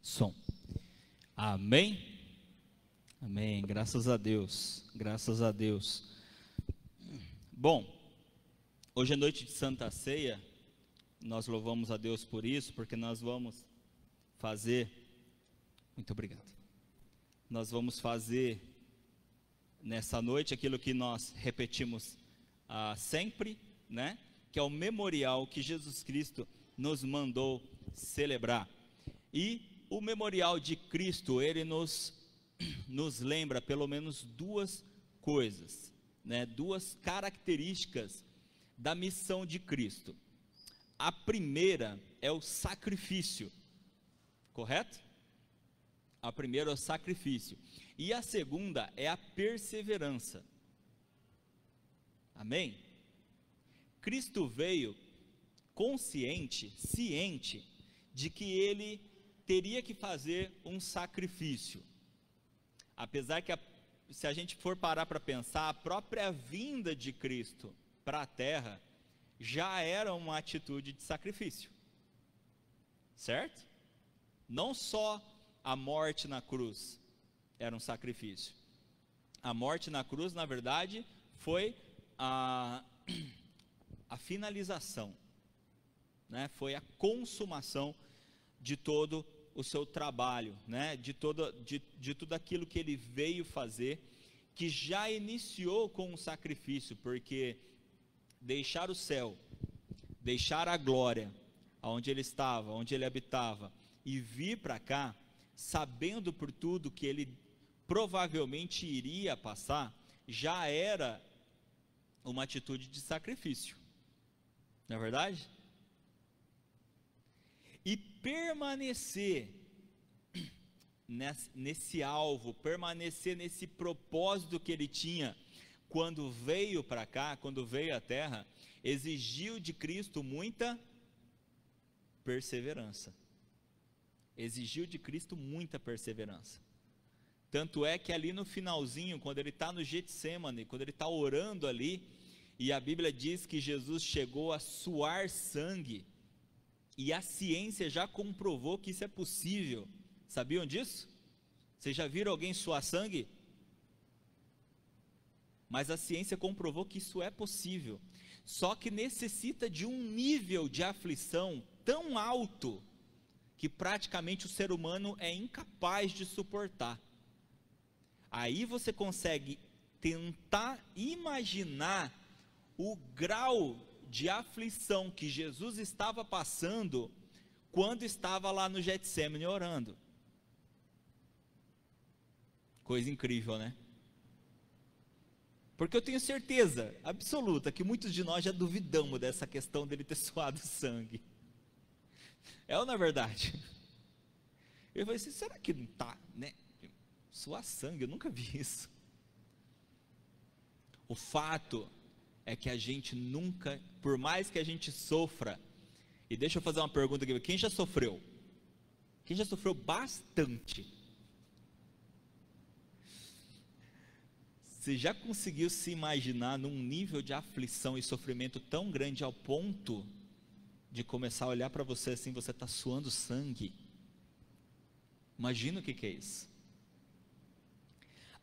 Som. Amém? Amém. Graças a Deus. Graças a Deus. Bom, hoje é noite de Santa Ceia. Nós louvamos a Deus por isso, porque nós vamos fazer. Muito obrigado. Nós vamos fazer nessa noite aquilo que nós repetimos sempre, né? Que é o memorial que Jesus Cristo nos mandou celebrar. E o memorial de Cristo, ele nos lembra pelo menos duas coisas, né? Duas características da missão de Cristo. A primeira é o sacrifício, correto? A primeira é o sacrifício. E a segunda é a perseverança. Amém? Cristo veio ciente de que ele teria que fazer um sacrifício. Apesar que, se a gente for parar para pensar, a própria vinda de Cristo para a terra já era uma atitude de sacrifício. Certo? Não só a morte na cruz era um sacrifício. A morte na cruz, na verdade, foi a finalização, né? Foi a consumação de todo o seu trabalho, né? de tudo aquilo que ele veio fazer, que já iniciou com um sacrifício, porque deixar o céu, deixar a glória, onde ele estava, onde ele habitava, e vir para cá, sabendo por tudo que ele provavelmente iria passar, já era uma atitude de sacrifício, não é verdade? E permanecer nesse alvo, permanecer nesse propósito que ele tinha, quando veio para cá, quando veio à terra, exigiu de Cristo muita perseverança. Exigiu de Cristo muita perseverança. Tanto é que ali no finalzinho, quando ele está no Getsêmani, quando ele está orando ali, e a Bíblia diz que Jesus chegou a suar sangue, e a ciência já comprovou que isso é possível. Sabiam disso? Vocês já viram alguém suar sangue? Mas a ciência comprovou que isso é possível. Só que necessita de um nível de aflição tão alto que praticamente o ser humano é incapaz de suportar. Aí você consegue tentar imaginar o grau de aflição que Jesus estava passando quando estava lá no Getsêmani orando. Coisa incrível, né? Porque eu tenho certeza absoluta que muitos de nós já duvidamos dessa questão dele ter suado sangue. É ou não é verdade? Eu falei assim, será que não tá, né? Suar sangue, eu nunca vi isso. O fato é que a gente nunca, por mais que a gente sofra, e deixa eu fazer uma pergunta aqui, quem já sofreu? Quem já sofreu bastante? Você já conseguiu se imaginar num nível de aflição e sofrimento tão grande ao ponto de começar a olhar para você assim, você está suando sangue? Imagina o que é isso.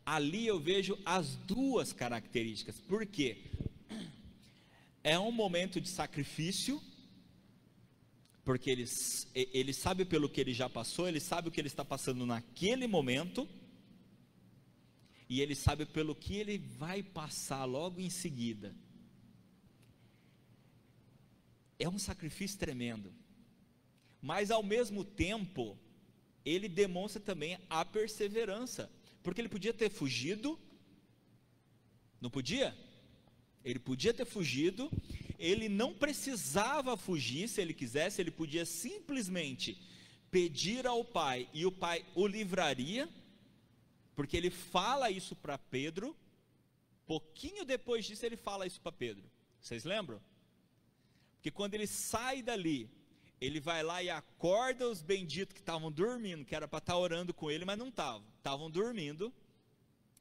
Ali eu vejo as duas características. Por quê? É um momento de sacrifício, porque ele sabe pelo que ele já passou, ele sabe o que ele está passando naquele momento, e ele sabe pelo que ele vai passar logo em seguida. É um sacrifício tremendo, mas ao mesmo tempo, ele demonstra também a perseverança, porque ele podia ter fugido, não podia? Ele podia ter fugido, ele não precisava fugir se ele quisesse, ele podia simplesmente pedir ao Pai, e o Pai o livraria, porque ele fala isso para Pedro, pouquinho depois disso ele fala isso para Pedro, vocês lembram? Porque quando ele sai dali, ele vai lá e acorda os benditos que estavam dormindo, que era para estar orando com ele, mas não estavam dormindo.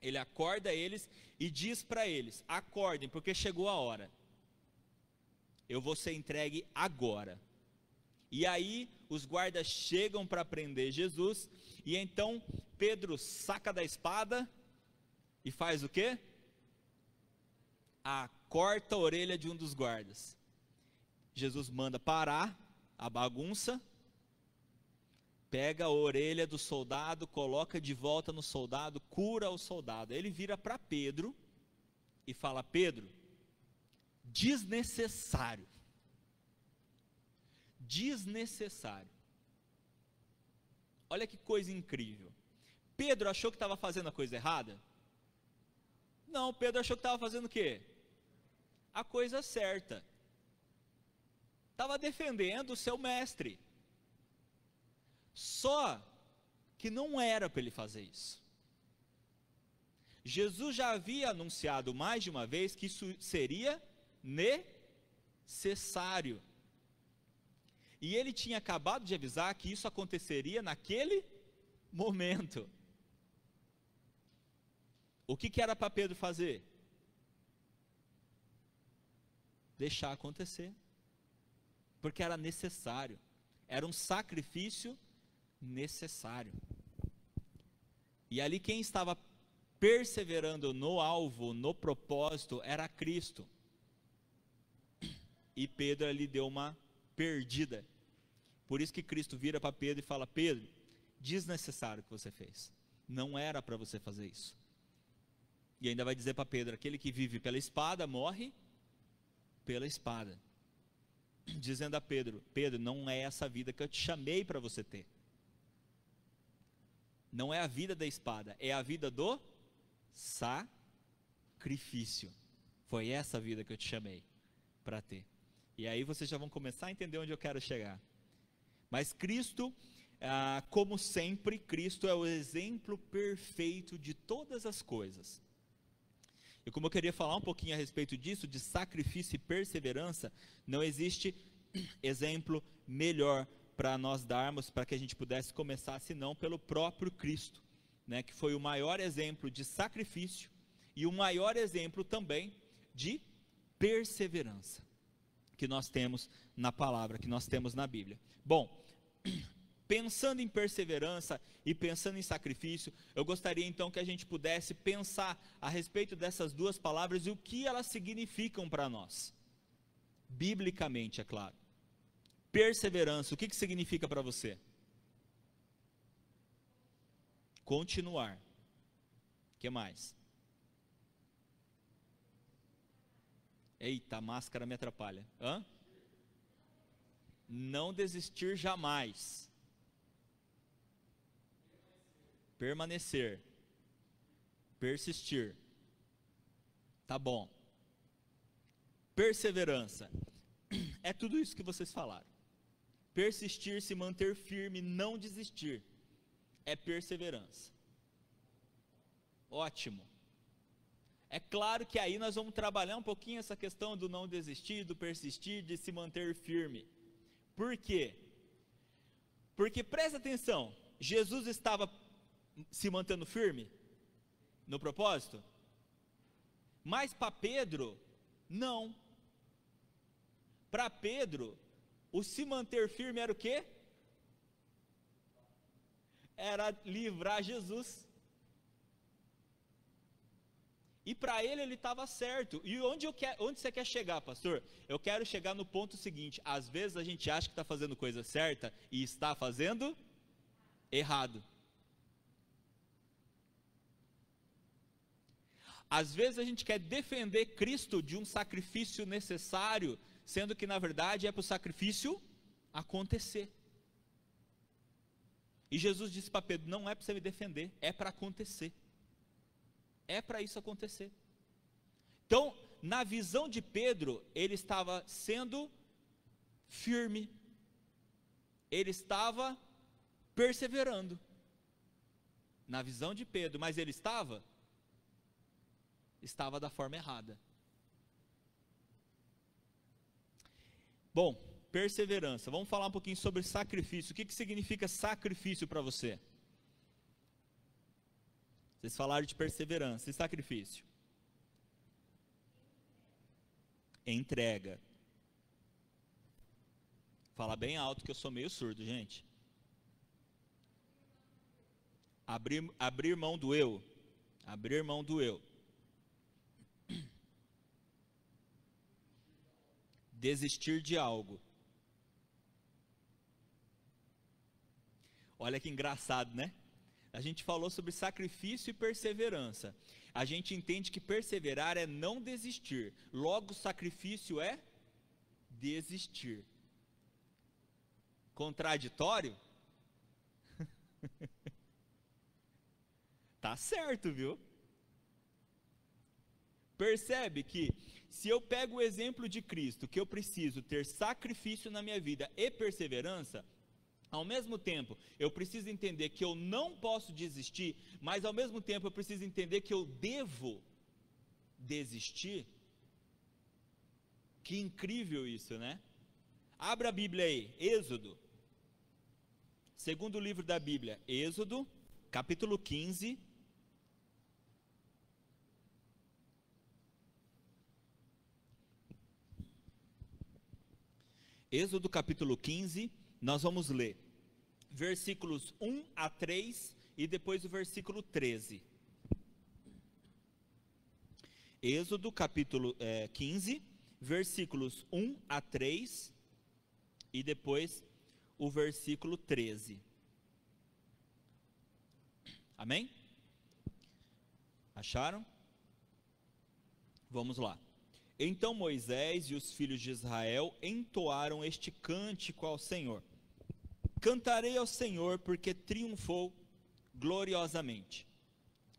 Ele acorda eles e diz para eles, acordem, porque chegou a hora, eu vou ser entregue agora. E aí os guardas chegam para prender Jesus, e então Pedro saca da espada e faz o quê? Corta a orelha de um dos guardas. Jesus manda parar a bagunça, pega a orelha do soldado, coloca de volta no soldado, cura o soldado. Ele vira para Pedro e fala: Pedro, desnecessário. Desnecessário. Olha que coisa incrível. Pedro achou que estava fazendo a coisa errada? Não, Pedro achou que estava fazendo o quê? A coisa certa. Estava defendendo o seu mestre. Só que não era para ele fazer isso. Jesus já havia anunciado mais de uma vez que isso seria necessário. E ele tinha acabado de avisar que isso aconteceria naquele momento. O que era para Pedro fazer? Deixar acontecer. Porque era necessário. Era um sacrifício necessário. E ali quem estava perseverando no alvo, no propósito, era Cristo. E Pedro ali deu uma perdida. Por isso que Cristo vira para Pedro e fala: Pedro, desnecessário o que você fez. Não era para você fazer isso. E ainda vai dizer para Pedro: aquele que vive pela espada, morre pela espada. Dizendo a Pedro: Pedro, não é essa vida que eu te chamei para você ter. Não é a vida da espada, é a vida do sacrifício. Foi essa vida que eu te chamei para ter. E aí vocês já vão começar a entender onde eu quero chegar. Mas Cristo, como sempre, Cristo é o exemplo perfeito de todas as coisas. E como eu queria falar um pouquinho a respeito disso, de sacrifício e perseverança, não existe exemplo melhor para nós darmos, para que a gente pudesse começar, senão pelo próprio Cristo, né, que foi o maior exemplo de sacrifício e o maior exemplo também de perseverança que nós temos na palavra, que nós temos na Bíblia. Bom, pensando em perseverança e pensando em sacrifício, eu gostaria então que a gente pudesse pensar a respeito dessas duas palavras e o que elas significam para nós, biblicamente, é claro. Perseverança, o que significa para você? Continuar. O que mais? Eita, a máscara me atrapalha. Não desistir jamais. Permanecer. Persistir. Tá bom. Perseverança. É tudo isso que vocês falaram. Persistir, se manter firme, não desistir. É perseverança. Ótimo. É claro que aí nós vamos trabalhar um pouquinho essa questão do não desistir, do persistir, de se manter firme. Por quê? Porque presta atenção, Jesus estava se mantendo firme no propósito? Mas para Pedro, não. Para Pedro, o se manter firme era o quê? Era livrar Jesus. E para ele estava certo. E onde você quer chegar, pastor? Eu quero chegar no ponto seguinte: às vezes a gente acha que está fazendo coisa certa e está fazendo errado. Às vezes a gente quer defender Cristo de um sacrifício necessário, sendo que na verdade é para o sacrifício acontecer. E Jesus disse para Pedro: não é para você me defender, é para acontecer. É para isso acontecer. Então, na visão de Pedro, ele estava sendo firme, ele estava perseverando, na visão de Pedro, mas ele estava da forma errada. Bom, perseverança, vamos falar um pouquinho sobre sacrifício. O que significa sacrifício para você? Vocês falaram de perseverança e sacrifício. Entrega. Fala bem alto que eu sou meio surdo, gente. Abrir mão do eu. Abrir mão do eu. Desistir de algo. Olha que engraçado, né? A gente falou sobre sacrifício e perseverança. A gente entende que perseverar é não desistir. Logo, sacrifício é desistir. Contraditório? Tá certo, viu? Percebe que se eu pego o exemplo de Cristo, que eu preciso ter sacrifício na minha vida e perseverança, ao mesmo tempo eu preciso entender que eu não posso desistir, mas ao mesmo tempo eu preciso entender que eu devo desistir. Que incrível isso, né? Abra a Bíblia aí, Êxodo, segundo livro da Bíblia, Êxodo, capítulo 15. Êxodo capítulo 15, nós vamos ler versículos 1 a 3 e depois o versículo 13. Êxodo capítulo 15, versículos 1 a 3 e depois o versículo 13. Amém? Acharam? Vamos lá. Então Moisés e os filhos de Israel entoaram este cântico ao Senhor. Cantarei ao Senhor porque triunfou gloriosamente.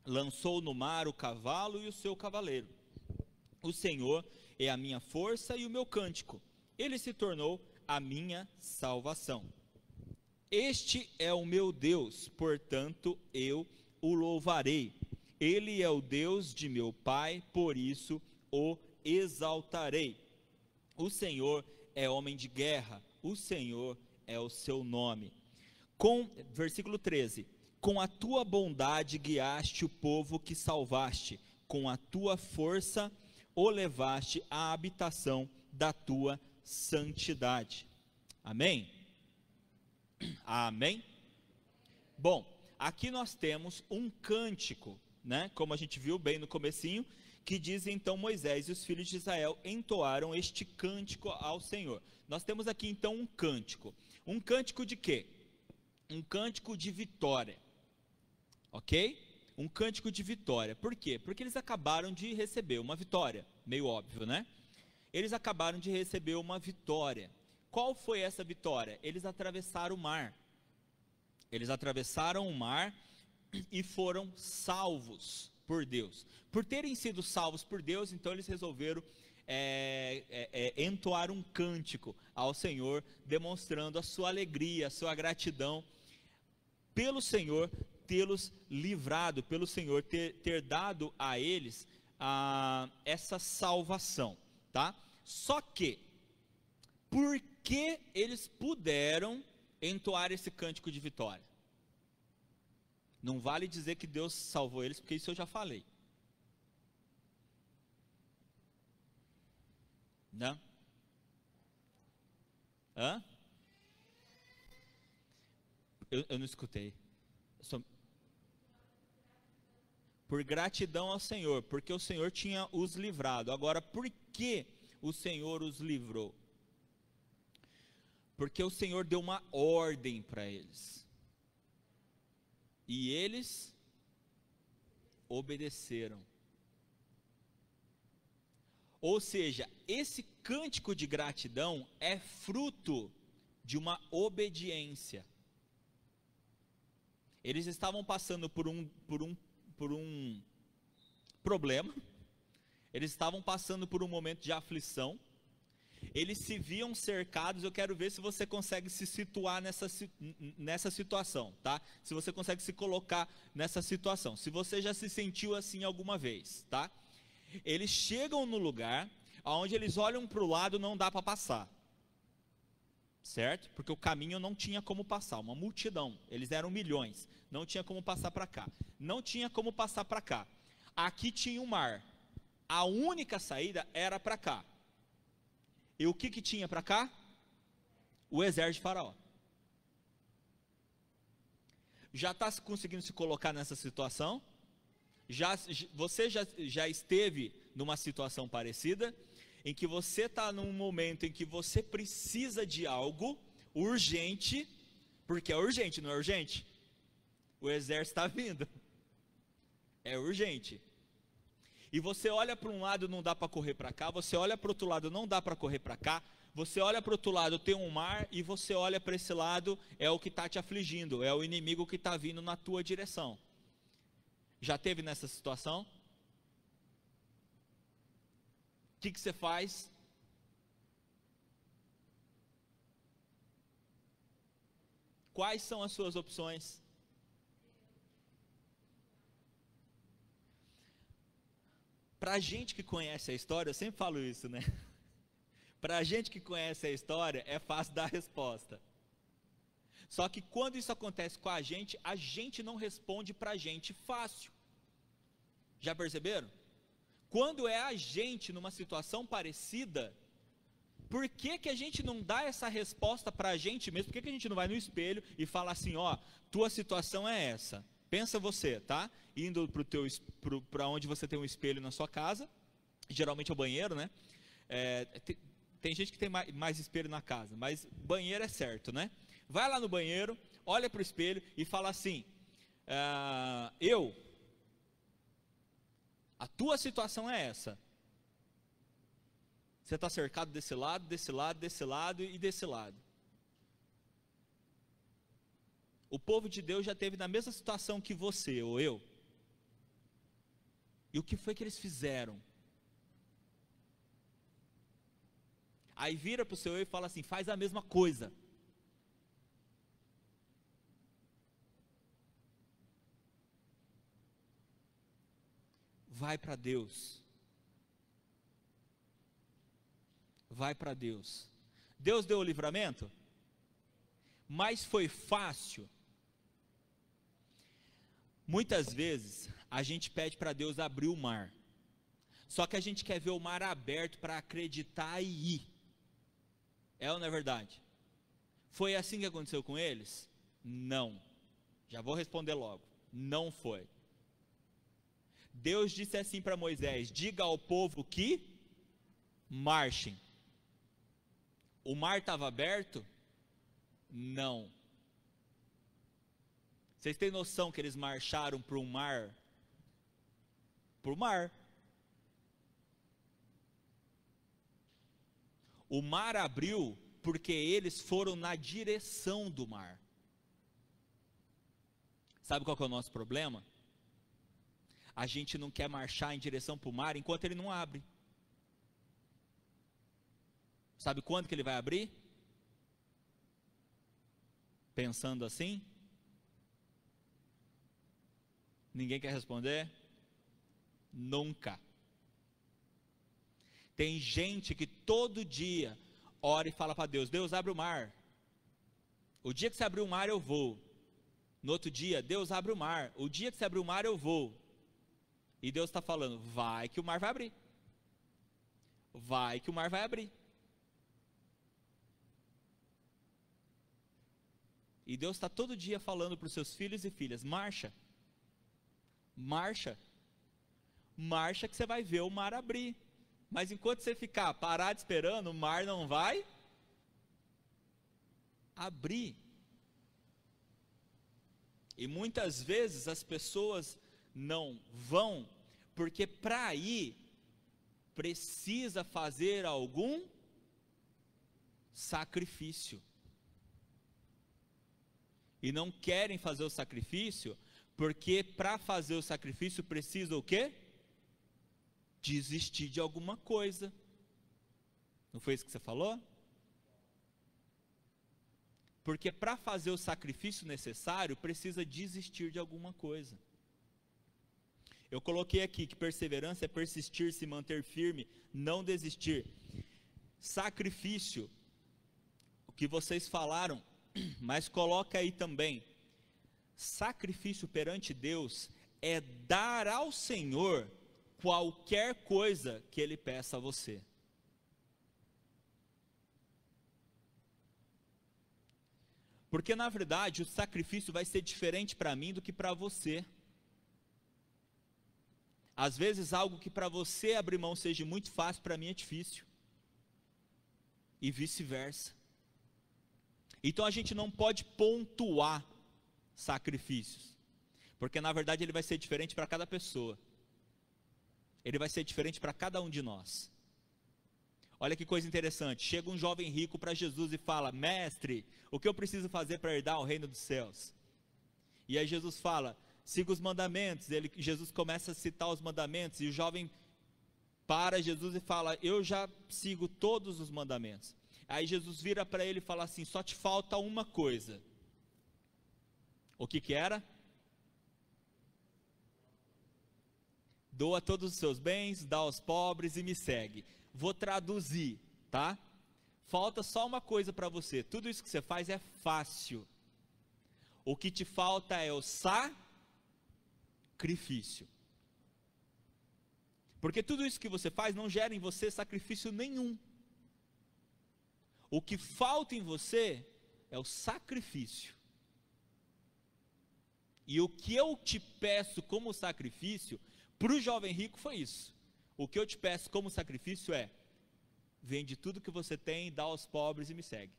Lançou no mar o cavalo e o seu cavaleiro. O Senhor é a minha força e o meu cântico. Ele se tornou a minha salvação. Este é o meu Deus, portanto eu o louvarei. Ele é o Deus de meu pai, por isso o exaltarei. O Senhor é homem de guerra, o Senhor é o seu nome. Versículo 13: com a tua bondade guiaste o povo que salvaste, com a tua força o levaste à habitação da tua santidade. Amém? Amém? Bom, aqui nós temos um cântico, né? Como a gente viu bem no comecinho, que diz então Moisés e os filhos de Israel entoaram este cântico ao Senhor. Nós temos aqui então um cântico de quê? Um cântico de vitória, ok? Um cântico de vitória, por quê? Porque eles acabaram de receber uma vitória, meio óbvio, né? Eles acabaram de receber uma vitória. Qual foi essa vitória? Eles atravessaram o mar. Eles atravessaram o mar e foram salvos por Deus. Por terem sido salvos por Deus, então eles resolveram entoar um cântico ao Senhor, demonstrando a sua alegria, a sua gratidão pelo Senhor tê-los livrado, pelo Senhor ter dado a eles essa salvação, tá? Só que, por que eles puderam entoar esse cântico de vitória? Não vale dizer que Deus salvou eles, porque isso eu já falei. Não? Hã? Eu não escutei. Por gratidão ao Senhor, porque o Senhor tinha os livrado. Agora, por que o Senhor os livrou? Porque o Senhor deu uma ordem para eles. E eles obedeceram. Ou seja, esse cântico de gratidão é fruto de uma obediência. Eles estavam passando por um problema, eles estavam passando por um momento de aflição, eles se viam cercados. Eu quero ver se você consegue se situar nessa situação, tá? Se você consegue se colocar nessa situação, se você já se sentiu assim alguma vez, tá? Eles chegam no lugar onde eles olham para o lado, não dá para passar, certo? Porque o caminho não tinha como passar, uma multidão, eles eram milhões, não tinha como passar para cá, não tinha como passar para cá. Aqui tinha o mar, a única saída era para cá. E o que tinha para cá? o exército de Faraó. Já está conseguindo se colocar nessa situação? Você já esteve numa situação parecida, em que você está num momento em que você precisa de algo urgente, porque é urgente, não é urgente? O exército está vindo, é urgente. E você olha para um lado, não dá para correr para cá, você olha para o outro lado, não dá para correr para cá, você olha para o outro lado, tem um mar, e você olha para esse lado, é o que está te afligindo, é o inimigo que está vindo na tua direção. Já teve nessa situação? O que você faz? Quais são as suas opções? Para a gente que conhece a história, eu sempre falo isso, né? Para a gente que conhece a história, é fácil dar a resposta. Só que quando isso acontece com a gente não responde para a gente fácil. Já perceberam? Quando é a gente numa situação parecida, por que a gente não dá essa resposta para a gente mesmo? Por que a gente não vai no espelho e fala assim, ó, tua situação é essa? Pensa você, tá? Indo para onde você tem um espelho na sua casa, geralmente é o banheiro, né? Tem gente que tem mais espelho na casa, mas banheiro é certo, né? Vai lá no banheiro, olha para o espelho e fala assim, a tua situação é essa. Você está cercado desse lado, desse lado, desse lado e desse lado. O povo de Deus já esteve na mesma situação que você ou eu. E o que foi que eles fizeram? Aí vira para o seu eu e fala assim, faz a mesma coisa. Vai para Deus. Vai para Deus. Deus deu o livramento? Mas foi fácil? Muitas vezes a gente pede para Deus abrir o mar. Só que a gente quer ver o mar aberto para acreditar e ir. É ou não é verdade? Foi assim que aconteceu com eles? Não. Já vou responder logo. Não foi. Deus disse assim para Moisés, diga ao povo que marchem. O mar estava aberto? Não. Vocês têm noção que eles marcharam para o mar? Para o mar. O mar abriu porque eles foram na direção do mar. Sabe qual que é o nosso problema? A gente não quer marchar em direção para o mar enquanto ele não abre. Sabe quando que ele vai abrir? Pensando assim? Ninguém quer responder? Nunca. Tem gente que todo dia ora e fala para Deus, Deus abre o mar. O dia que você abrir o mar eu vou. No outro dia, Deus abre o mar. O dia que você abrir o mar eu vou. E Deus está falando, vai que o mar vai abrir. Vai que o mar vai abrir. E Deus está todo dia falando para os seus filhos e filhas, marcha. Marcha. Marcha que você vai ver o mar abrir. Mas enquanto você ficar parado esperando, o mar não vai abrir. E muitas vezes as pessoas não vão, porque para ir, precisa fazer algum sacrifício. E não querem fazer o sacrifício, porque para fazer o sacrifício precisa o quê? Desistir de alguma coisa. Não foi isso que você falou? Porque para fazer o sacrifício necessário, precisa desistir de alguma coisa. Eu coloquei aqui que perseverança é persistir, se manter firme, não desistir. Sacrifício, o que vocês falaram, mas coloca aí também, sacrifício perante Deus é dar ao Senhor qualquer coisa que Ele peça a você. Porque na verdade o sacrifício vai ser diferente para mim do que para você. Às vezes algo que para você abrir mão seja muito fácil, para mim é difícil. E vice-versa. Então a gente não pode pontuar sacrifícios, porque na verdade ele vai ser diferente para cada pessoa. Ele vai ser diferente para cada um de nós. Olha que coisa interessante, chega um jovem rico para Jesus e fala: mestre, o que eu preciso fazer para herdar o reino dos céus? E aí Jesus fala: siga os mandamentos. Jesus começa a citar os mandamentos, e o jovem para Jesus e fala: eu já sigo todos os mandamentos. Aí Jesus vira para ele e fala assim: só te falta uma coisa. O que era? Doa todos os seus bens, dá aos pobres e me segue. Vou traduzir, tá? Falta só uma coisa para você. Tudo isso que você faz é fácil. O que te falta é o sacrifício. Porque tudo isso que você faz não gera em você sacrifício nenhum. O que falta em você é o sacrifício. E o que eu te peço como sacrifício, para o jovem rico foi isso. O que eu te peço como sacrifício é: vende tudo que você tem, dá aos pobres e me segue.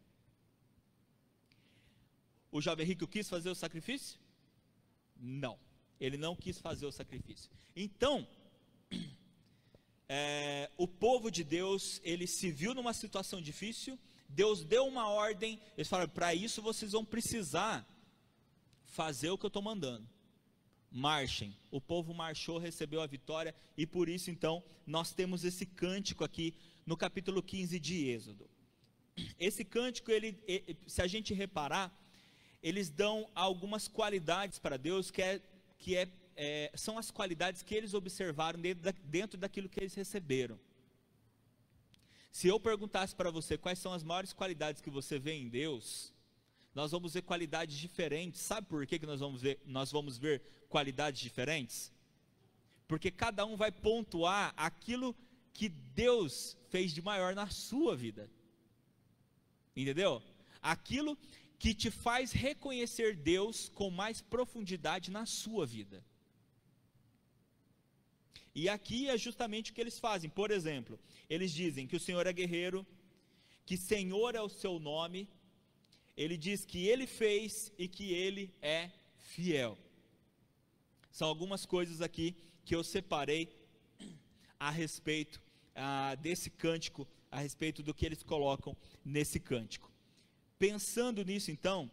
O jovem rico quis fazer o sacrifício? Não, ele não quis fazer o sacrifício. Então, o povo de Deus, ele se viu numa situação difícil. Deus deu uma ordem, eles falaram: para isso vocês vão precisar fazer o que eu estou mandando. Marchem. O povo marchou, recebeu a vitória, e por isso então nós temos esse cântico aqui no capítulo 15 de Êxodo. Esse cântico, se a gente reparar, eles dão algumas qualidades para Deus, são as qualidades que eles observaram dentro daquilo que eles receberam. Se eu perguntasse para você quais são as maiores qualidades que você vê em Deus, nós vamos ver qualidades diferentes. Sabe por que nós vamos ver qualidades diferentes? Porque cada um vai pontuar aquilo que Deus fez de maior na sua vida. Entendeu? Aquilo que te faz reconhecer Deus com mais profundidade na sua vida. E aqui é justamente o que eles fazem. Por exemplo, eles dizem que o Senhor é guerreiro, que Senhor é o seu nome. Ele diz que Ele fez e que Ele é fiel. São algumas coisas aqui que eu separei a respeito desse cântico, a respeito do que eles colocam nesse cântico. Pensando nisso então,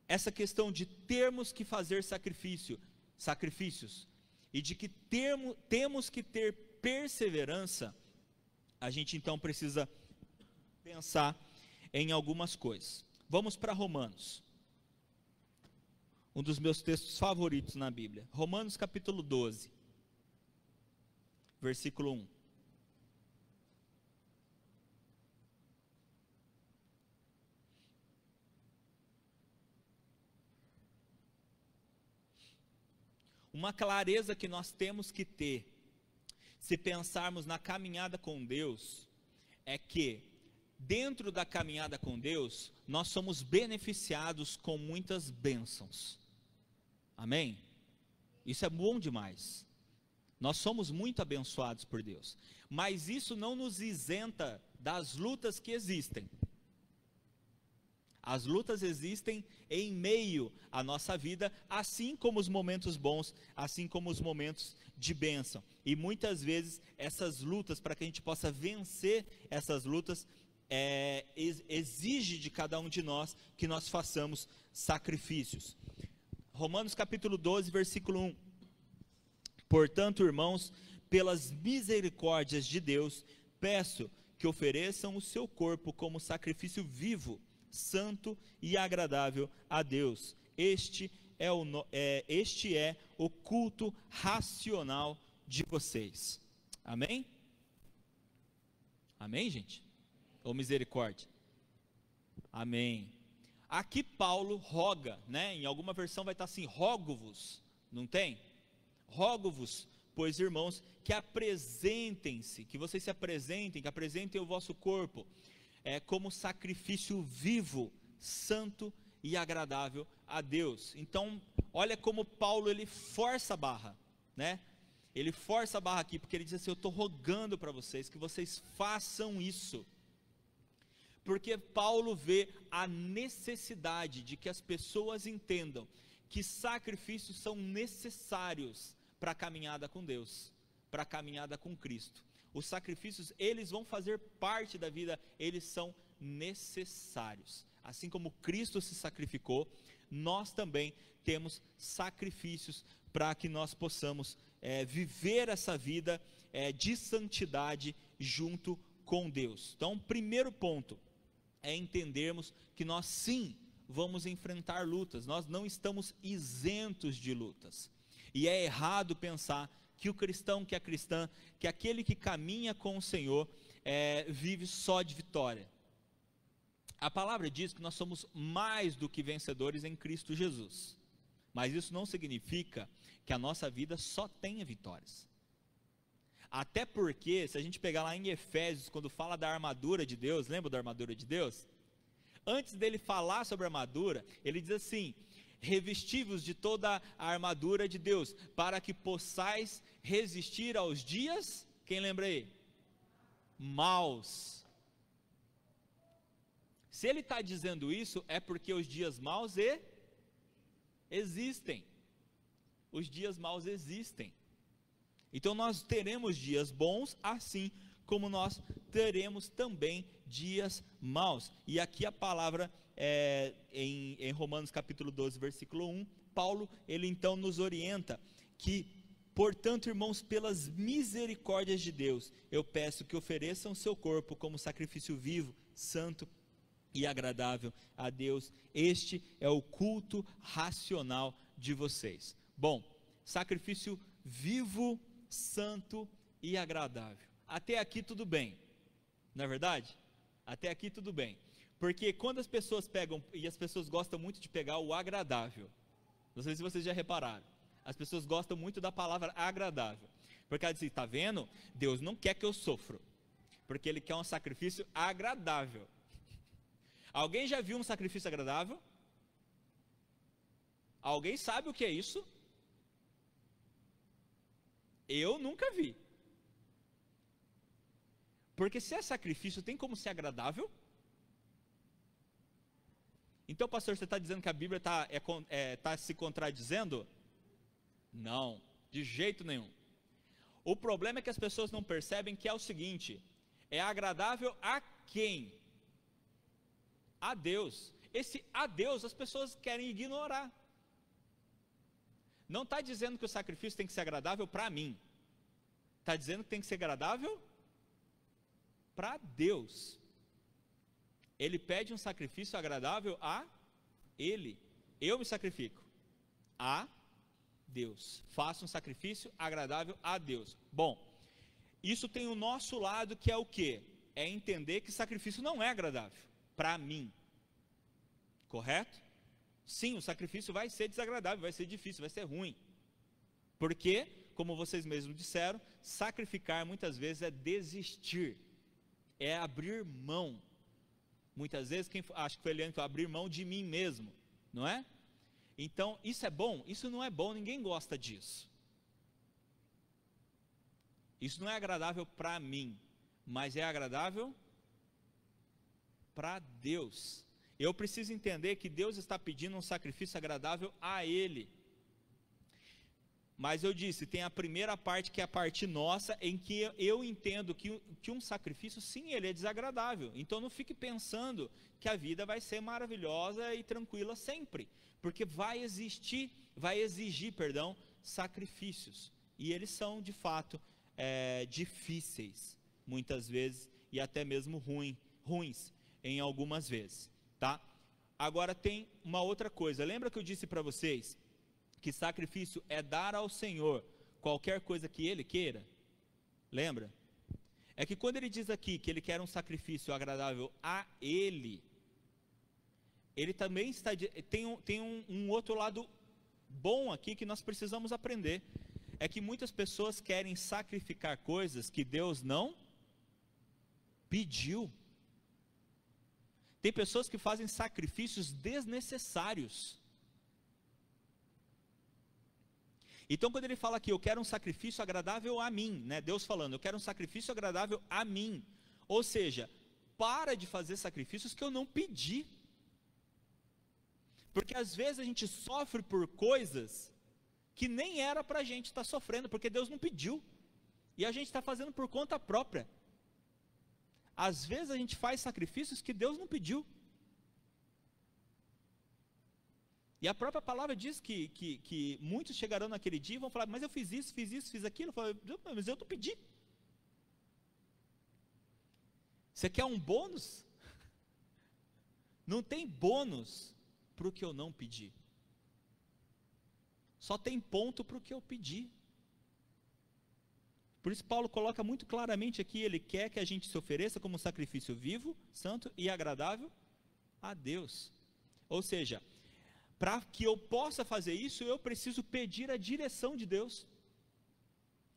essa questão de termos que fazer sacrifícios, e de que temos que ter perseverança, a gente então precisa pensar em algumas coisas. Vamos para Romanos, um dos meus textos favoritos na Bíblia. Romanos capítulo 12, versículo 1. Uma clareza que nós temos que ter, se pensarmos na caminhada com Deus, é que dentro da caminhada com Deus, nós somos beneficiados com muitas bênçãos. Amém? Isso é bom demais. Nós somos muito abençoados por Deus. Mas isso não nos isenta das lutas que existem. As lutas existem em meio à nossa vida, assim como os momentos bons, assim como os momentos de bênção. E muitas vezes essas lutas, para que a gente possa vencer essas lutas, exige de cada um de nós que nós façamos sacrifícios. Romanos capítulo 12, versículo 1. Portanto, irmãos, pelas misericórdias de Deus, peço que ofereçam o seu corpo como sacrifício vivo, santo e agradável a Deus. Este é o culto racional de vocês. Amém? Amém, gente? Ou misericórdia? Amém. Aqui Paulo roga, né? Em alguma versão vai estar assim: rogo-vos, não tem? Rogo-vos, pois irmãos, que apresentem-se, que vocês se apresentem, que apresentem o vosso corpo como sacrifício vivo, santo e agradável a Deus. Então, olha como Paulo ele força a barra, né? Ele força a barra aqui, porque ele diz assim: eu estou rogando para vocês que vocês façam isso. Porque Paulo vê a necessidade de que as pessoas entendam que sacrifícios são necessários para a caminhada com Deus, para a caminhada com Cristo. Os sacrifícios, eles vão fazer parte da vida, eles são necessários. Assim como Cristo se sacrificou, nós também temos sacrifícios para que nós possamos viver essa vida de santidade junto com Deus. Então, primeiro ponto é entendermos que nós sim vamos enfrentar lutas, nós não estamos isentos de lutas. E é errado pensar que o cristão, que a cristã, que aquele que caminha com o Senhor vive só de vitória. A palavra diz que nós somos mais do que vencedores em Cristo Jesus, mas isso não significa que a nossa vida só tenha vitórias. Até porque, se a gente pegar lá em Efésios, quando fala da armadura de Deus, lembra da armadura de Deus? Antes dele falar sobre a armadura, ele diz assim: revesti-vos de toda a armadura de Deus, para que possais resistir aos dias, quem lembra aí? Maus. Se ele está dizendo isso, é porque os dias maus existem. Os dias maus existem. Então nós teremos dias bons, assim como nós teremos também dias maus. E aqui a palavra em Romanos capítulo 12, versículo 1, Paulo, ele então nos orienta que, portanto, irmãos, pelas misericórdias de Deus, eu peço que ofereçam seu corpo como sacrifício vivo, santo e agradável a Deus. Este é o culto racional de vocês. Bom, sacrifício vivo, santo e agradável. Até aqui tudo bem, não é verdade? Até aqui tudo bem, porque quando as pessoas pegam, e as pessoas gostam muito de pegar o agradável, não sei se vocês já repararam, as pessoas gostam muito da palavra agradável, porque ela diz assim: está vendo? Deus não quer que eu sofra, porque Ele quer um sacrifício agradável. Alguém já viu um sacrifício agradável? Alguém sabe o que é isso? Eu nunca vi. Porque se é sacrifício, tem como ser agradável? Então, pastor, você está dizendo que a Bíblia está se contradizendo? Não, de jeito nenhum. O problema é que as pessoas não percebem que é o seguinte: é agradável a quem? A Deus. Esse a Deus as pessoas querem ignorar. Não está dizendo que o sacrifício tem que ser agradável para mim. Está dizendo que tem que ser agradável para Deus. Ele pede um sacrifício agradável a Ele. Eu me sacrifico a Deus. Faço um sacrifício agradável a Deus. Bom, isso tem o nosso lado, que é o quê? É entender que sacrifício não é agradável para mim. Correto? Sim, o sacrifício vai ser desagradável, vai ser difícil, vai ser ruim. Porque, como vocês mesmos disseram, sacrificar muitas vezes é desistir, é abrir mão. Muitas vezes, acho que foi Eliane que falou, abrir mão de mim mesmo, não é? Então, isso é bom? Isso não é bom, ninguém gosta disso. Isso não é agradável para mim, mas é agradável para Deus. Eu preciso entender que Deus está pedindo um sacrifício agradável a Ele. Mas eu disse, tem a primeira parte, que é a parte nossa, em que eu entendo que um sacrifício, sim, ele é desagradável. Então não fique pensando que a vida vai ser maravilhosa e tranquila sempre, porque vai exigir, sacrifícios. E eles são, de fato, difíceis, muitas vezes, e até mesmo ruins, em algumas vezes, tá? Agora tem uma outra coisa, lembra que eu disse para vocês que sacrifício é dar ao Senhor qualquer coisa que Ele queira? Lembra? É que quando Ele diz aqui que Ele quer um sacrifício agradável a Ele, Ele também tem um outro lado bom aqui que nós precisamos aprender. É que muitas pessoas querem sacrificar coisas que Deus não pediu. Tem pessoas que fazem sacrifícios desnecessários. Então, quando ele fala aqui, eu quero um sacrifício agradável a mim, né? Deus falando, eu quero um sacrifício agradável a mim. Ou seja, para de fazer sacrifícios que eu não pedi. Porque às vezes a gente sofre por coisas que nem era para a gente estar sofrendo, porque Deus não pediu. E a gente está fazendo por conta própria. Às vezes a gente faz sacrifícios que Deus não pediu. E a própria palavra diz que muitos chegarão naquele dia e vão falar, mas eu fiz isso, fiz aquilo. Mas eu não pedi. Você quer um bônus? Não tem bônus para o que eu não pedi. Só tem ponto para o que eu pedi. Por isso Paulo coloca muito claramente aqui, ele quer que a gente se ofereça como um sacrifício vivo, santo e agradável a Deus. Ou seja, para que eu possa fazer isso, eu preciso pedir a direção de Deus.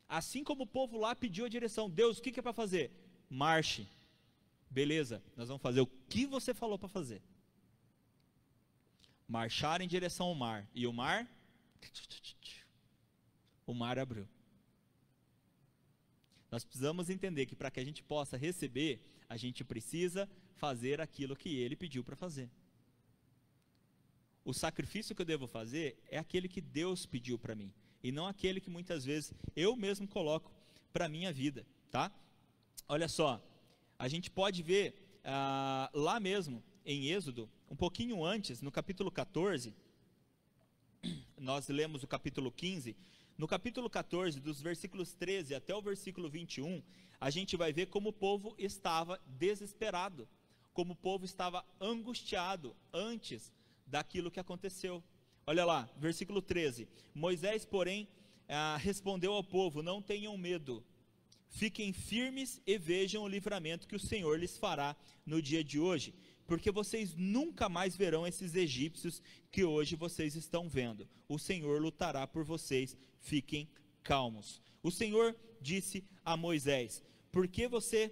Assim como o povo lá pediu a direção, Deus, o que é para fazer? Marche. Beleza, nós vamos fazer o que você falou para fazer. Marchar em direção ao mar. E o mar abriu. Nós precisamos entender que para que a gente possa receber, a gente precisa fazer aquilo que ele pediu para fazer. O sacrifício que eu devo fazer é aquele que Deus pediu para mim, e não aquele que muitas vezes eu mesmo coloco para a minha vida, tá? Olha só, a gente pode ver lá mesmo em Êxodo, um pouquinho antes, no capítulo 14, nós lemos o capítulo 15, no capítulo 14, dos versículos 13 até o versículo 21, a gente vai ver como o povo estava desesperado, como o povo estava angustiado antes daquilo que aconteceu. Olha lá, versículo 13, Moisés, porém, respondeu ao povo, não tenham medo, fiquem firmes e vejam o livramento que o Senhor lhes fará no dia de hoje, porque vocês nunca mais verão esses egípcios que hoje vocês estão vendo. O Senhor lutará por vocês, fiquem calmos. O Senhor disse a Moisés, por que você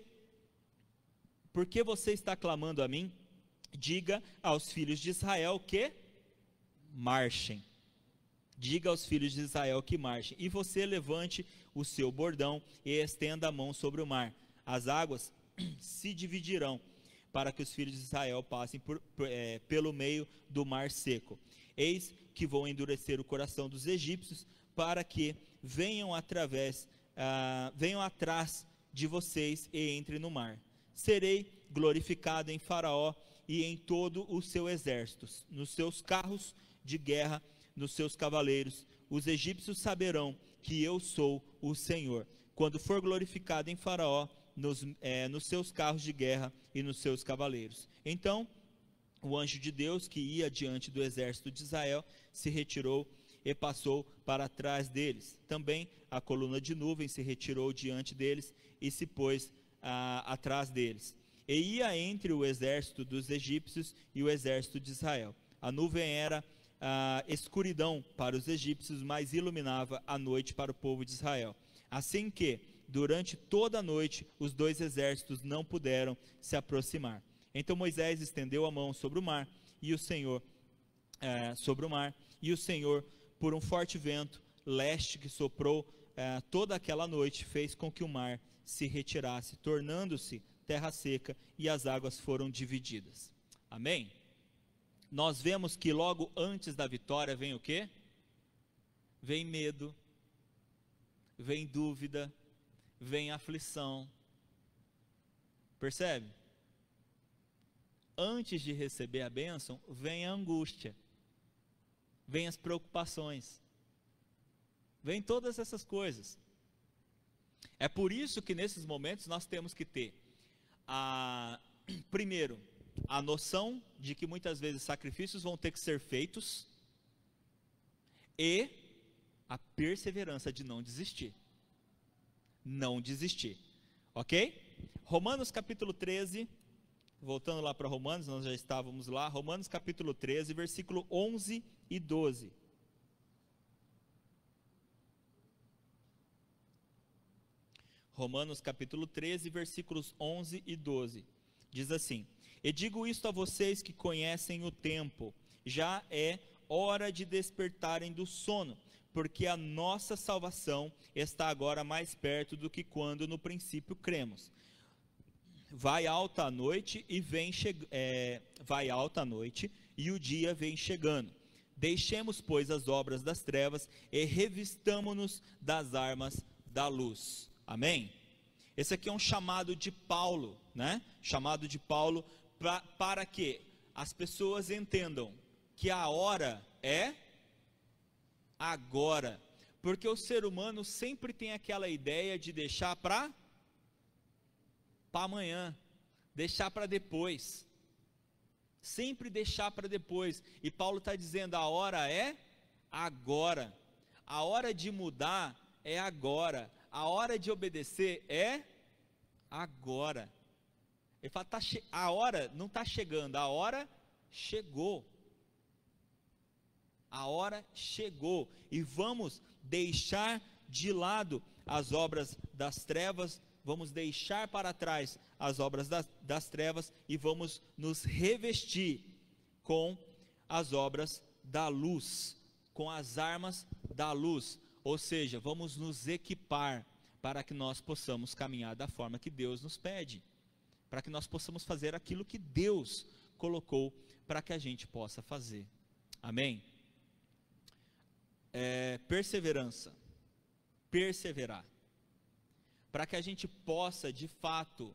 está clamando a mim? Diga aos filhos de Israel que marchem. Diga aos filhos de Israel que marchem. E você levante o seu bordão e estenda a mão sobre o mar. As águas se dividirão, para que os filhos de Israel passem pelo meio do mar seco. Eis que vou endurecer o coração dos egípcios, para que venham atrás de vocês e entrem no mar. Serei glorificado em Faraó e em todo o seu exército, nos seus carros de guerra, nos seus cavaleiros. Os egípcios saberão que eu sou o Senhor, quando for glorificado em Faraó, nos seus carros de guerra e nos seus cavaleiros. Então o anjo de Deus, que ia diante do exército de Israel, se retirou e passou para trás deles. Também a coluna de nuvem se retirou diante deles e se pôs atrás deles. E ia entre o exército dos egípcios e o exército de Israel. A nuvem era escuridão para os egípcios, mas iluminava a noite para o povo de Israel. Assim que, durante toda a noite, os dois exércitos não puderam se aproximar. Então Moisés estendeu a mão sobre o mar, e o Senhor, por um forte vento leste que soprou toda aquela noite, fez com que o mar se retirasse, tornando-se terra seca, e as águas foram divididas. Amém? Nós vemos que logo antes da vitória vem o quê? Vem medo, vem dúvida, vem aflição. Percebe? Antes de receber a bênção, vem a angústia, vem as preocupações, vem todas essas coisas. É por isso que nesses momentos nós temos que ter, primeiro, a noção de que muitas vezes sacrifícios vão ter que ser feitos, e a perseverança de não desistir. Não desistir, ok? Romanos capítulo 13, voltando lá para Romanos, nós já estávamos lá, Romanos capítulo 13, versículo 11 e 12. Romanos capítulo 13, versículos 11 e 12, diz assim: E digo isto a vocês que conhecem o tempo, já é hora de despertarem do sono, porque a nossa salvação está agora mais perto do que quando no princípio cremos. Vai alta a noite e o dia vem chegando. Deixemos, pois, as obras das trevas e revistamo-nos das armas da luz. Amém? Esse aqui é um chamado de Paulo, né? Chamado de Paulo para que as pessoas entendam que a hora é agora. Porque o ser humano sempre tem aquela ideia de deixar para amanhã, deixar para depois. Sempre deixar para depois. E Paulo está dizendo: a hora é agora. A hora de mudar é agora. A hora de obedecer é agora. Ele fala: a hora não está chegando, a hora chegou. A hora chegou. E vamos deixar de lado as obras das trevas, vamos deixar para trás as obras das trevas e vamos nos revestir com as obras da luz, com as armas da luz. Ou seja, vamos nos equipar para que nós possamos caminhar da forma que Deus nos pede, para que nós possamos fazer aquilo que Deus colocou para que a gente possa fazer. Amém? Perseverança, perseverar, para que a gente possa de fato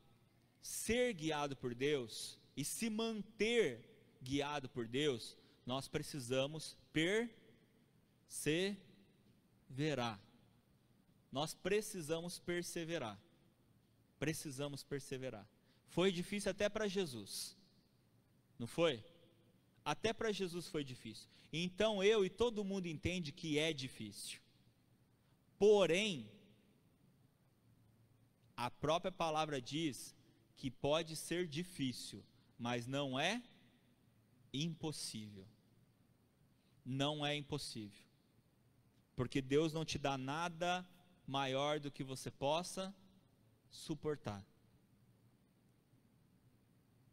ser guiado por Deus e se manter guiado por Deus, nós precisamos perseverar. Nós precisamos perseverar. Precisamos perseverar. Foi difícil até para Jesus, não foi? Até para Jesus foi difícil. Então eu e todo mundo entende que é difícil. Porém, a própria palavra diz que pode ser difícil, mas não é impossível. Não é impossível. Porque Deus não te dá nada maior do que você possa suportar.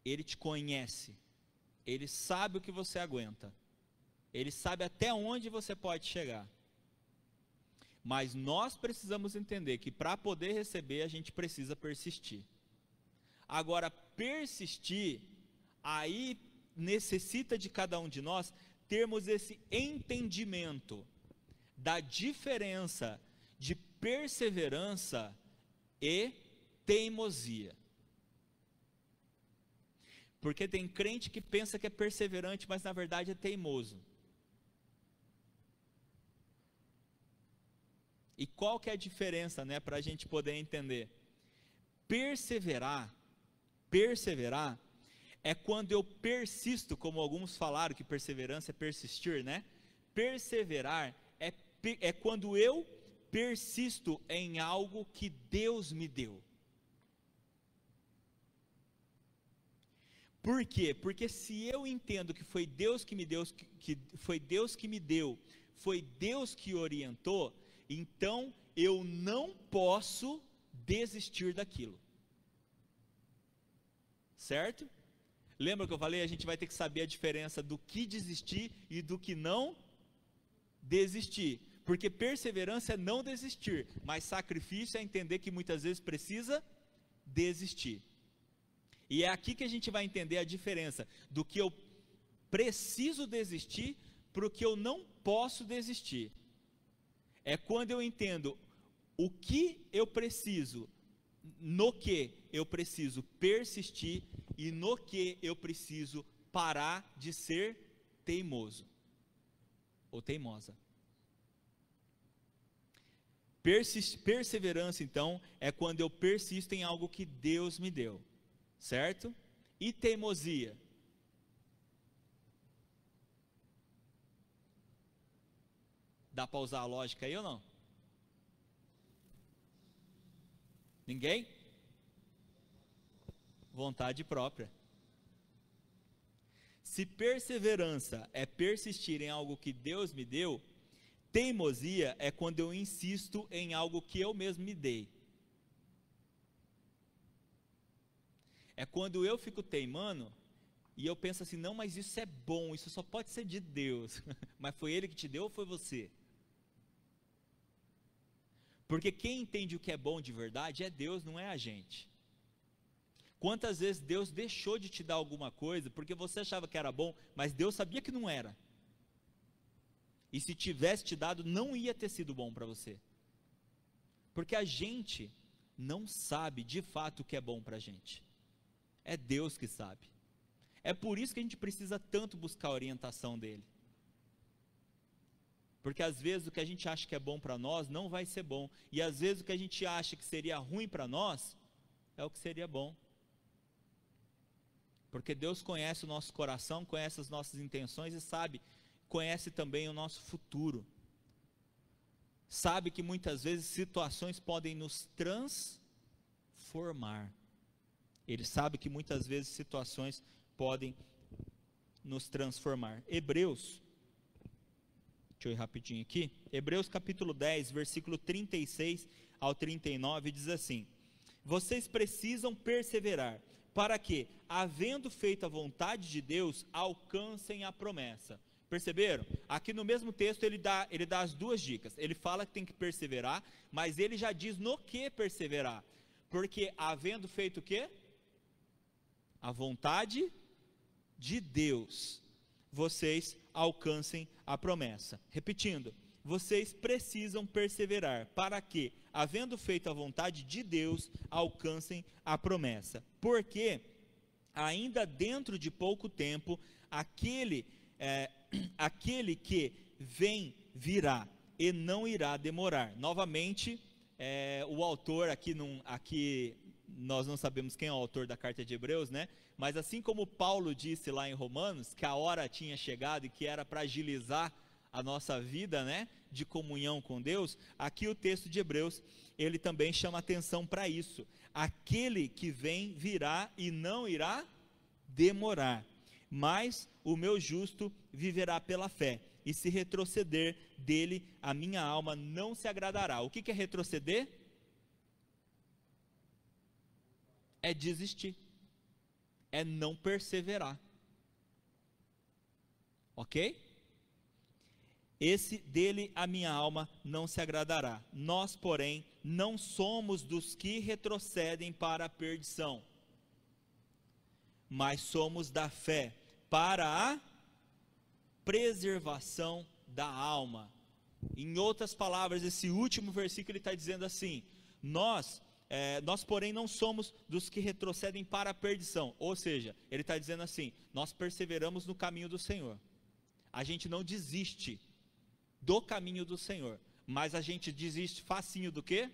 Ele te conhece. Ele sabe o que você aguenta. Ele sabe até onde você pode chegar. Mas nós precisamos entender que para poder receber a gente precisa persistir. Agora, persistir, aí necessita de cada um de nós termos esse entendimento da diferença de perseverança e teimosia. Porque tem crente que pensa que é perseverante, mas na verdade é teimoso. E qual que é a diferença, né, para a gente poder entender? Perseverar é quando eu persisto, como alguns falaram que perseverança é persistir, né? Perseverar é quando eu persisto em algo que Deus me deu. Por quê? Porque se eu entendo que foi Deus que me deu, foi Deus que me deu, foi Deus que orientou, então eu não posso desistir daquilo. Certo? Lembra que eu falei? A gente vai ter que saber a diferença do que desistir e do que não desistir. Porque perseverança é não desistir, mas sacrifício é entender que muitas vezes precisa desistir. E é aqui que a gente vai entender a diferença do que eu preciso desistir para o que eu não posso desistir. É quando eu entendo o que eu preciso, no que eu preciso persistir e no que eu preciso parar de ser teimoso ou teimosa. Perseverança, então, é quando eu persisto em algo que Deus me deu, certo? E teimosia? Dá para usar a lógica aí ou não? Ninguém? Vontade própria. Se perseverança é persistir em algo que Deus me deu, teimosia é quando eu insisto em algo que eu mesmo me dei. É quando eu fico teimando e eu penso assim, não, mas isso é bom, isso só pode ser de Deus. Mas foi Ele que te deu ou foi você? Porque quem entende o que é bom de verdade é Deus, não é a gente. Quantas vezes Deus deixou de te dar alguma coisa porque você achava que era bom, mas Deus sabia que não era. E se tivesse te dado, não ia ter sido bom para você. Porque a gente não sabe de fato o que é bom para a gente. É Deus que sabe. É por isso que a gente precisa tanto buscar a orientação dele. Porque às vezes o que a gente acha que é bom para nós não vai ser bom. E às vezes o que a gente acha que seria ruim para nós é o que seria bom. Porque Deus conhece o nosso coração, conhece as nossas intenções e conhece também o nosso futuro. Sabe que muitas vezes situações podem nos transformar. Ele sabe que muitas vezes situações podem nos transformar. Hebreus, deixa eu ir rapidinho aqui. Hebreus capítulo 10, versículo 36 ao 39 diz assim: vocês precisam perseverar, para que, havendo feito a vontade de Deus, alcancem a promessa. Perceberam? Aqui no mesmo texto ele dá as duas dicas. Ele fala que tem que perseverar, mas ele já diz no que perseverar. Porque havendo feito o quê? A vontade de Deus, vocês alcancem a promessa. Repetindo, vocês precisam perseverar, para que, havendo feito a vontade de Deus, alcancem a promessa. Porque, ainda dentro de pouco tempo, aquele que vem virá, e não irá demorar. Novamente, o autor, aqui nós não sabemos quem é o autor da carta de Hebreus, né? Mas assim como Paulo disse lá em Romanos, que a hora tinha chegado e que era para agilizar a nossa vida, né, de comunhão com Deus, aqui o texto de Hebreus, ele também chama atenção para isso. Aquele que vem virá e não irá demorar, mas o meu justo viverá pela fé, e se retroceder dele, a minha alma não se agradará. O que é retroceder? É desistir, é não perseverar, ok? Esse dele a minha alma não se agradará. Nós, porém, não somos dos que retrocedem para a perdição, mas somos da fé para a preservação da alma. Em outras palavras, esse último versículo ele está dizendo assim: nós porém não somos dos que retrocedem para a perdição. Ou seja, ele está dizendo assim: nós perseveramos no caminho do Senhor. A gente não desiste do caminho do Senhor, mas a gente desiste facinho do quê?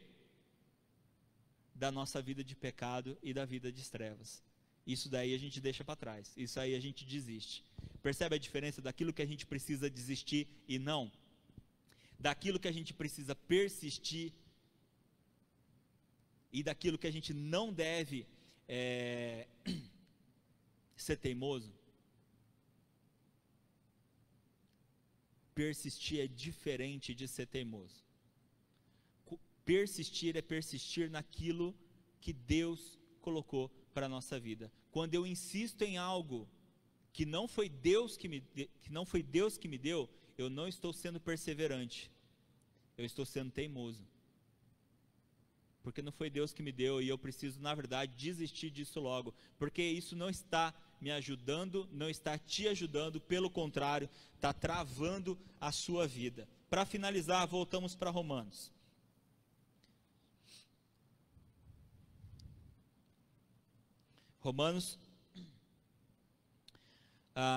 Da nossa vida de pecado e da vida de trevas. Isso daí a gente deixa para trás, isso aí a gente desiste. Percebe a diferença daquilo que a gente precisa desistir e não? Daquilo que a gente precisa persistir e daquilo que a gente não deve ser teimoso? Persistir é diferente de ser teimoso. Persistir é persistir naquilo que Deus colocou para a nossa vida. Quando eu insisto em algo que não foi Deus que me deu, eu não estou sendo perseverante, eu estou sendo teimoso. Porque não foi Deus que me deu e eu preciso, na verdade, desistir disso logo, porque isso não está me ajudando, não está te ajudando, pelo contrário, está travando a sua vida. Para finalizar, voltamos para Romanos.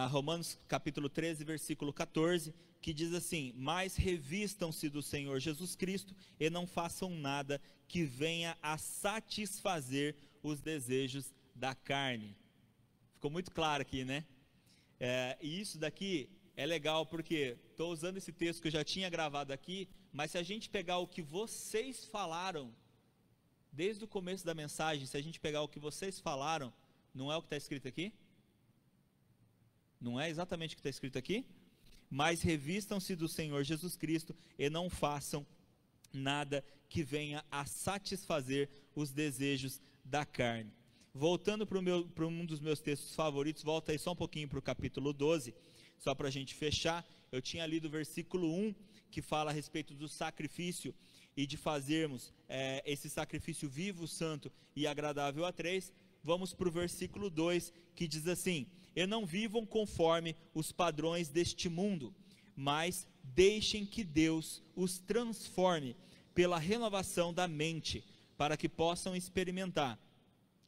Romanos capítulo 13, versículo 14, que diz assim: mas revistam-se do Senhor Jesus Cristo e não façam nada que venha a satisfazer os desejos da carne. Ficou muito claro aqui, né? E isso daqui é legal porque estou usando esse texto que eu já tinha gravado aqui, mas se a gente pegar o que vocês falaram, desde o começo da mensagem, se a gente pegar o que vocês falaram, não é o que está escrito aqui? Não é exatamente o que está escrito aqui? Mas revistam-se do Senhor Jesus Cristo e não façam nada que venha a satisfazer os desejos da carne. Voltando para um dos meus textos favoritos, volta aí só um pouquinho para o capítulo 12, só para a gente fechar. Eu tinha lido o versículo 1, que fala a respeito do sacrifício e de fazermos esse sacrifício vivo, santo e agradável a três. Vamos para o versículo 2, que diz assim: e não vivam conforme os padrões deste mundo, mas deixem que Deus os transforme pela renovação da mente, para que possam experimentar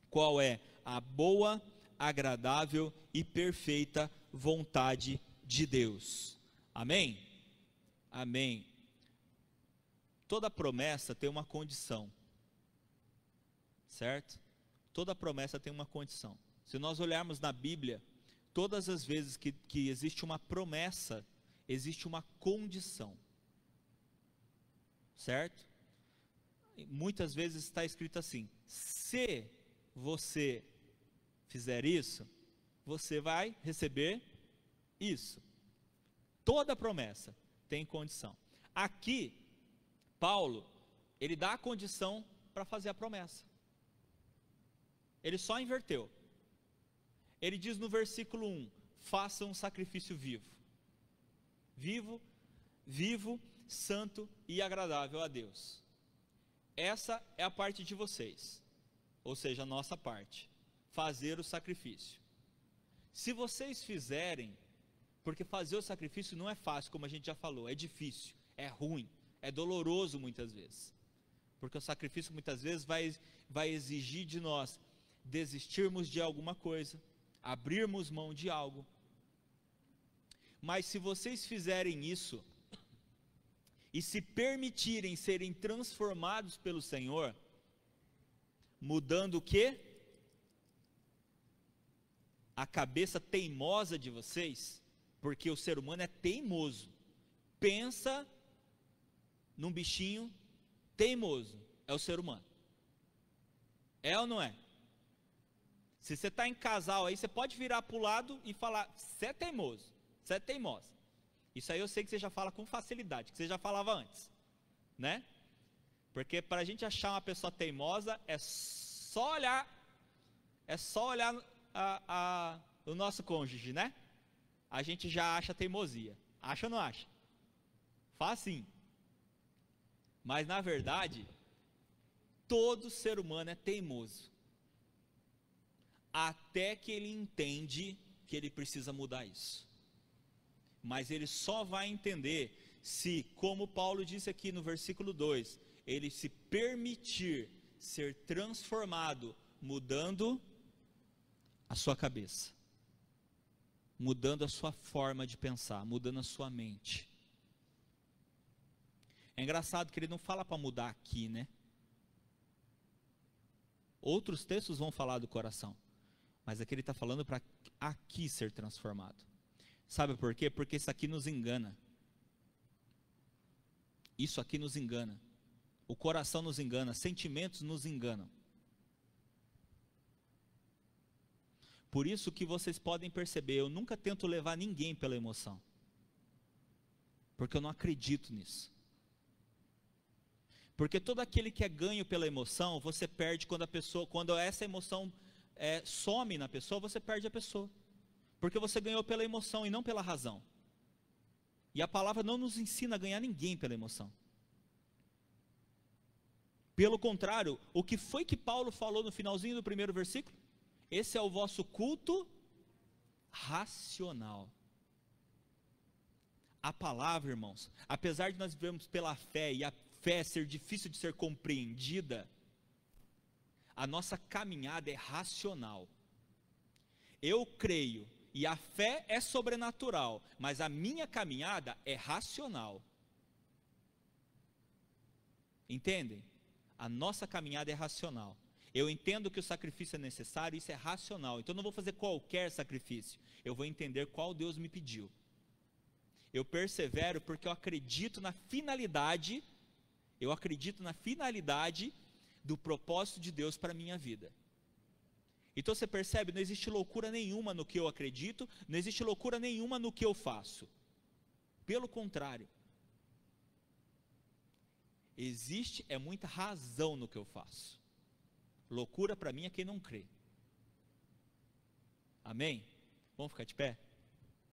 qual é a boa, agradável e perfeita vontade de Deus. Amém? Amém. Toda promessa tem uma condição, certo? Toda promessa tem uma condição. Se nós olharmos na Bíblia, todas as vezes que existe uma promessa, existe uma condição, certo? Muitas vezes está escrito assim: se você fizer isso, você vai receber isso. Toda promessa tem condição. Aqui, Paulo, ele dá a condição para fazer a promessa. Ele só inverteu. Ele diz no versículo 1: faça um sacrifício vivo, santo e agradável a Deus. Essa é a parte de vocês, ou seja, a nossa parte, fazer o sacrifício. Se vocês fizerem, porque fazer o sacrifício não é fácil, como a gente já falou, é difícil, é ruim, é doloroso muitas vezes, porque o sacrifício muitas vezes vai exigir de nós desistirmos de alguma coisa, abrirmos mão de algo. Mas se vocês fizerem isso, e se permitirem serem transformados pelo Senhor, mudando o quê? A cabeça teimosa de vocês, porque o ser humano é teimoso. Pensa num bichinho teimoso, é o ser humano. É ou não é? Se você está em casal aí, você pode virar para o lado e falar: você é teimoso, você é teimosa. Isso aí eu sei que você já fala com facilidade, que você já falava antes, né? Porque para a gente achar uma pessoa teimosa, é só olhar o nosso cônjuge, né? A gente já acha teimosia. Acha ou não acha? Faz sim. Mas na verdade, todo ser humano é teimoso, até que ele entende que ele precisa mudar isso. Mas ele só vai entender se, como Paulo disse aqui no versículo 2, ele se permitir ser transformado, mudando a sua cabeça, mudando a sua forma de pensar, mudando a sua mente. É engraçado que ele não fala para mudar aqui, né? Outros textos vão falar do coração, mas aqui ele está falando para aqui ser transformado. Sabe por quê? Porque isso aqui nos engana. Isso aqui nos engana. O coração nos engana, sentimentos nos enganam. Por isso que vocês podem perceber, eu nunca tento levar ninguém pela emoção, porque eu não acredito nisso. Porque todo aquele que é ganho pela emoção, você perde quando essa emoção some na pessoa, você perde a pessoa. Porque você ganhou pela emoção e não pela razão. E a palavra não nos ensina a ganhar ninguém pela emoção. Pelo contrário, o que foi que Paulo falou no finalzinho do primeiro versículo? Esse é o vosso culto racional. A palavra, irmãos, apesar de nós vivermos pela fé e a fé ser difícil de ser compreendida, a nossa caminhada é racional. Eu creio. E a fé é sobrenatural, mas a minha caminhada é racional. Entendem? A nossa caminhada é racional. Eu entendo que o sacrifício é necessário, isso é racional. Então eu não vou fazer qualquer sacrifício. Eu vou entender qual Deus me pediu. Eu persevero porque eu acredito na finalidade, do propósito de Deus para a minha vida. Então você percebe, não existe loucura nenhuma no que eu acredito, não existe loucura nenhuma no que eu faço. Pelo contrário, existe muita razão no que eu faço. Loucura para mim é quem não crê. Amém? Vamos ficar de pé?